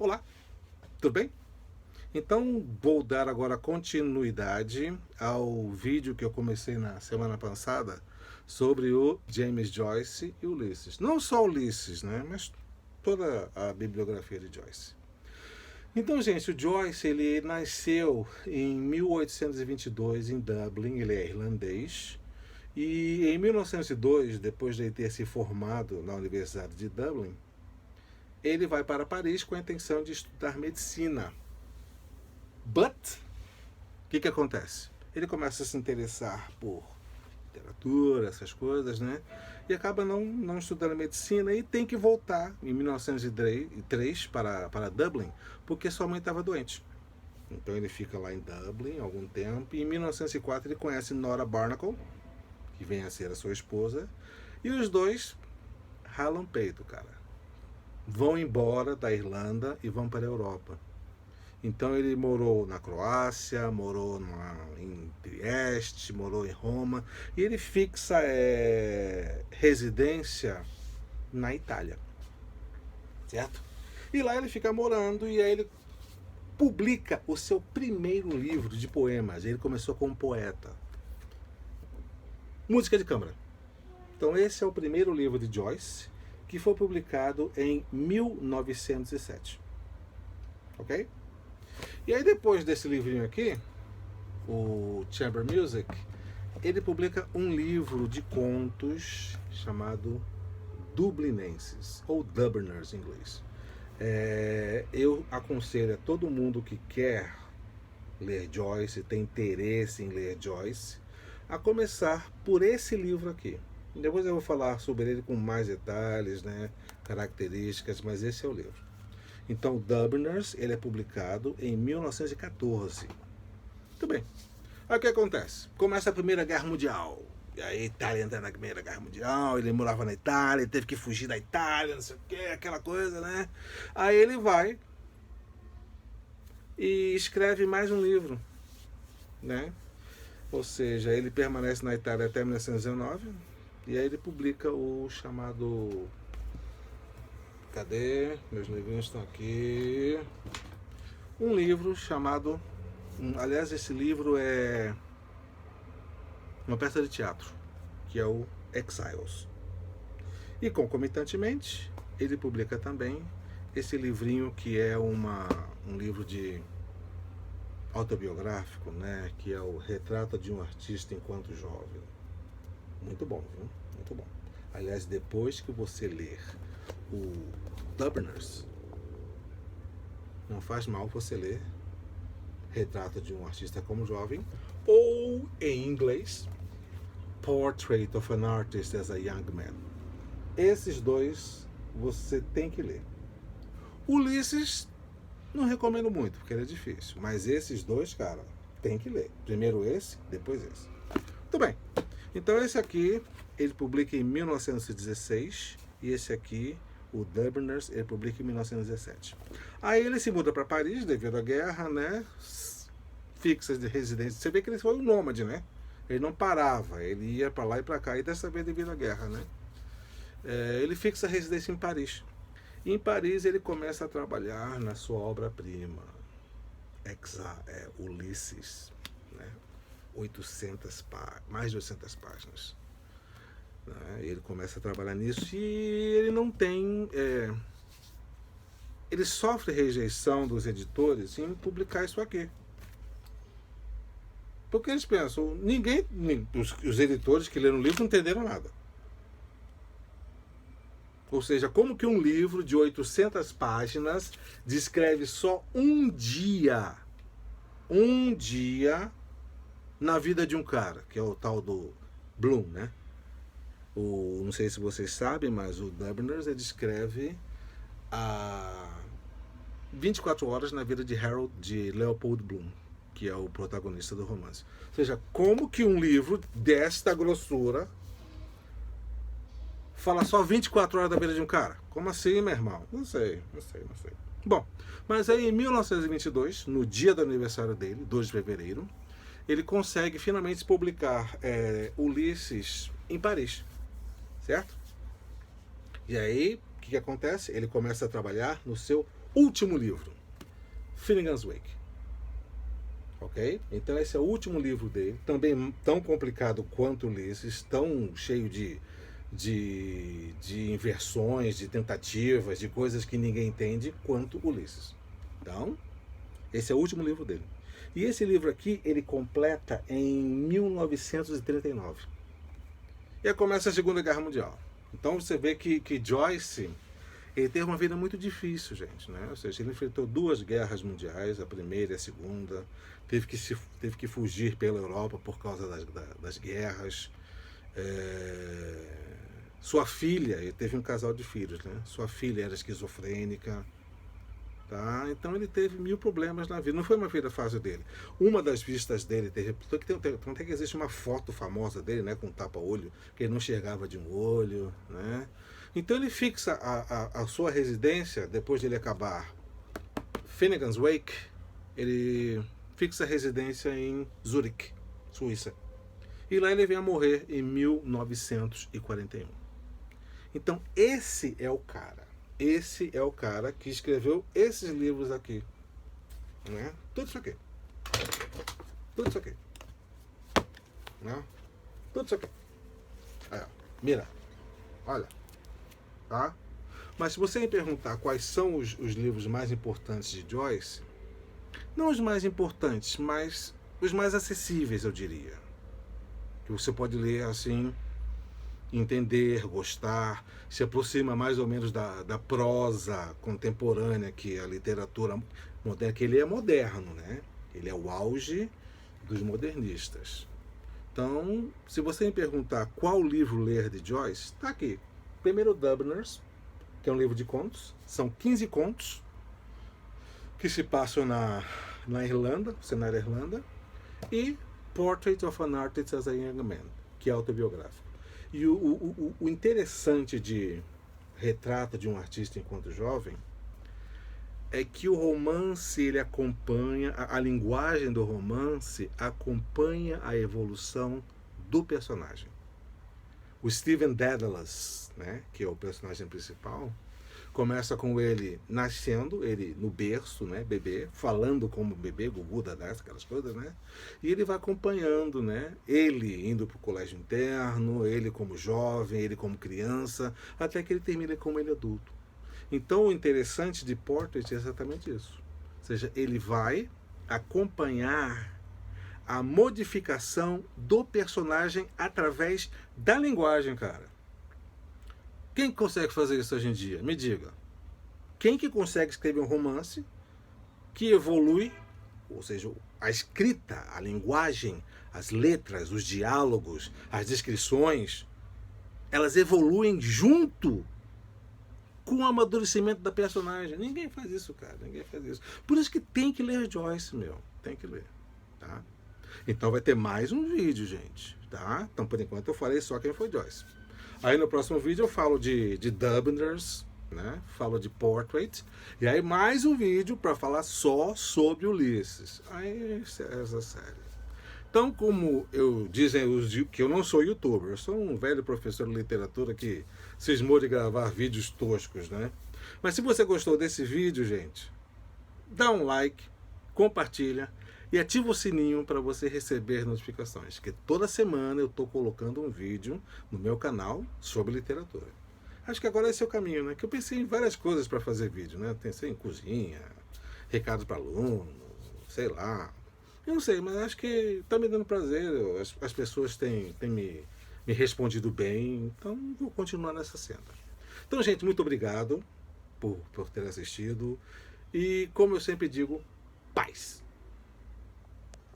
Olá, tudo bem? Então vou dar agora continuidade ao vídeo que eu comecei na semana passada sobre o James Joyce e Ulisses. Não só Ulisses, né, mas toda a bibliografia de Joyce. Então, gente, o Joyce ele nasceu em 1822 em Dublin, ele é irlandês. E em 1902, depois de ter se formado na Universidade de Dublin, ele vai para Paris com a intenção de estudar medicina. But, o que acontece? Ele começa a se interessar por literatura, essas coisas, né? E acaba não estudando medicina e tem que voltar em 1903 para Dublin, porque sua mãe estava doente. Então ele fica lá em Dublin algum tempo e em 1904 ele conhece Nora Barnacle, que vem a ser a sua esposa, e os dois ralam peito, cara. Vão embora da Irlanda e vão para a Europa. Então ele morou na Croácia, morou em Trieste, morou em Roma, e ele fixa residência na Itália, certo? E lá ele fica morando e aí ele publica o seu primeiro livro de poemas. Ele começou como poeta. Música de Câmara. Então esse é o primeiro livro de Joyce, que foi publicado em 1907. Ok? E aí depois desse livrinho aqui, o Chamber Music, ele publica um livro de contos chamado Dublinenses, ou Dubliners em inglês. Eu aconselho a todo mundo que quer ler Joyce, tem interesse em ler Joyce, a começar por esse livro aqui. Depois eu vou falar sobre ele com mais detalhes, né, características, mas esse é o livro. Então, Dubliners, ele é publicado em 1914. Muito bem. Aí o que acontece? Começa a Primeira Guerra Mundial. E aí a Itália entra na Primeira Guerra Mundial, ele morava na Itália, ele teve que fugir da Itália, não sei o que, aquela coisa, né? Aí ele vai e escreve mais um livro, né? Ou seja, ele permanece na Itália até 1919, e aí ele publica o chamado... Cadê? Meus livrinhos estão aqui. Um livro chamado... Aliás, esse livro é uma peça de teatro, que é o Exiles. E concomitantemente, ele publica também esse livrinho que é um livro de autobiográfico, né? Que é o Retrato de um Artista Enquanto Jovem. Muito bom, viu? Muito bom. Aliás, depois que você ler o Dubliners, não faz mal você ler Retrato de um Artista como Jovem, ou em inglês Portrait of an Artist as a Young Man. Esses dois você tem que ler. Ulisses não recomendo muito, porque ele é difícil, mas esses dois, cara, tem que ler. Primeiro esse, depois esse. Muito bem. Então esse aqui ele publica em 1916 e esse aqui, o Dubliners, ele publica em 1917. Aí ele se muda para Paris devido à guerra, né? Fixas de residência. Você vê que ele foi um nômade, né? Ele não parava, ele ia para lá e para cá, e dessa vez devido à guerra, né? Ele fixa a residência em Paris. E em Paris ele começa a trabalhar na sua obra-prima, Ulisses, né? Mais de 800 páginas. Ele começa a trabalhar nisso e ele não tem... ele sofre rejeição dos editores em publicar isso aqui. Porque eles pensam, os editores que leram o livro não entenderam nada. Ou seja, como que um livro de 800 páginas descreve só um dia na vida de um cara, que é o tal do Bloom, né? Não sei se vocês sabem, mas o Dubliners descreve 24 horas na vida de Leopold Bloom, que é o protagonista do romance. Ou seja, como que um livro desta grossura fala só 24 horas da vida de um cara? Como assim, meu irmão? Não sei. Bom, mas aí em 1922, no dia do aniversário dele, 2 de fevereiro, ele consegue finalmente publicar Ulisses em Paris, certo? E aí, o que acontece? Ele começa a trabalhar no seu último livro, Finnegan's Wake. Ok? Então esse é o último livro dele, também tão complicado quanto Ulisses, tão cheio de inversões, de tentativas, de coisas que ninguém entende quanto Ulisses. Então, esse é o último livro dele. E esse livro aqui, ele completa em 1939. E aí começa a Segunda Guerra Mundial. Então você vê que Joyce, ele teve uma vida muito difícil, gente, né? Ou seja, ele enfrentou 2 guerras mundiais, a primeira e a segunda, teve que fugir pela Europa por causa das guerras. Sua filha, ele teve um casal de filhos, né? Sua filha era esquizofrênica, tá? Então ele teve 1000 problemas na vida. Não foi uma vida fácil dele. Uma das vistas dele, tanto é que existe uma foto famosa dele, né, com tapa-olho, que ele não enxergava de um olho, né? Então ele fixa a sua residência, depois de ele acabar Finnegan's Wake, ele fixa a residência em Zurique, Suíça. E lá ele vem a morrer em 1941. Então esse é o cara que escreveu esses livros aqui, né? Tudo isso aqui, né? Tudo isso aqui. Aí, ó. Mira, olha, tá? Mas se você me perguntar quais são os livros mais importantes de Joyce, não os mais importantes, mas os mais acessíveis, eu diria, que você pode ler assim, entender, gostar, se aproxima mais ou menos da prosa contemporânea, que a literatura moderna, que ele é moderno, né? Ele é o auge dos modernistas. Então, se você me perguntar qual livro ler de Joyce, está aqui. Primeiro, Dubliners, que é um livro de contos. São 15 contos que se passam na Irlanda, cenário Irlanda. E Portrait of an Artist as a Young Man, que é autobiográfico. E o interessante de Retrato de um Artista enquanto Jovem é que o romance, ele acompanha, a linguagem do romance acompanha a evolução do personagem. O Stephen Dedalus, né, que é o personagem principal, começa com ele nascendo, ele no berço, né, bebê, falando como bebê, gugu, dadá, aquelas coisas, né? E ele vai acompanhando, né? Ele indo para o colégio interno, ele como jovem, ele como criança, até que ele termina como ele adulto. Então o interessante de Portrait é exatamente isso. Ou seja, ele vai acompanhar a modificação do personagem através da linguagem, cara. Quem consegue fazer isso hoje em dia? Me diga. Quem que consegue escrever um romance que evolui, ou seja, a escrita, a linguagem, as letras, os diálogos, as descrições, elas evoluem junto com o amadurecimento da personagem. Ninguém faz isso, cara. Ninguém faz isso. Por isso que tem que ler Joyce, meu. Tem que ler, tá? Então vai ter mais um vídeo, gente, tá? Então, por enquanto, eu falei só quem foi Joyce. Aí no próximo vídeo eu falo de Dubliners, né? Falo de Portrait. E aí mais um vídeo para falar só sobre Ulisses. Aí essa série. Então, como dizem que eu não sou youtuber, eu sou um velho professor de literatura que cismou de gravar vídeos toscos, né? Mas se você gostou desse vídeo, gente, dá um like, compartilha e ativa o sininho para você receber notificações, que toda semana eu estou colocando um vídeo no meu canal sobre literatura. Acho que agora esse é o caminho, né? Que eu pensei em várias coisas para fazer vídeo, né? Pensei em cozinha, recados para aluno, sei lá. Eu não sei, mas acho que está me dando prazer, as pessoas têm me respondido bem, então vou continuar nessa senda. Então, gente, muito obrigado por ter assistido e, como eu sempre digo, paz!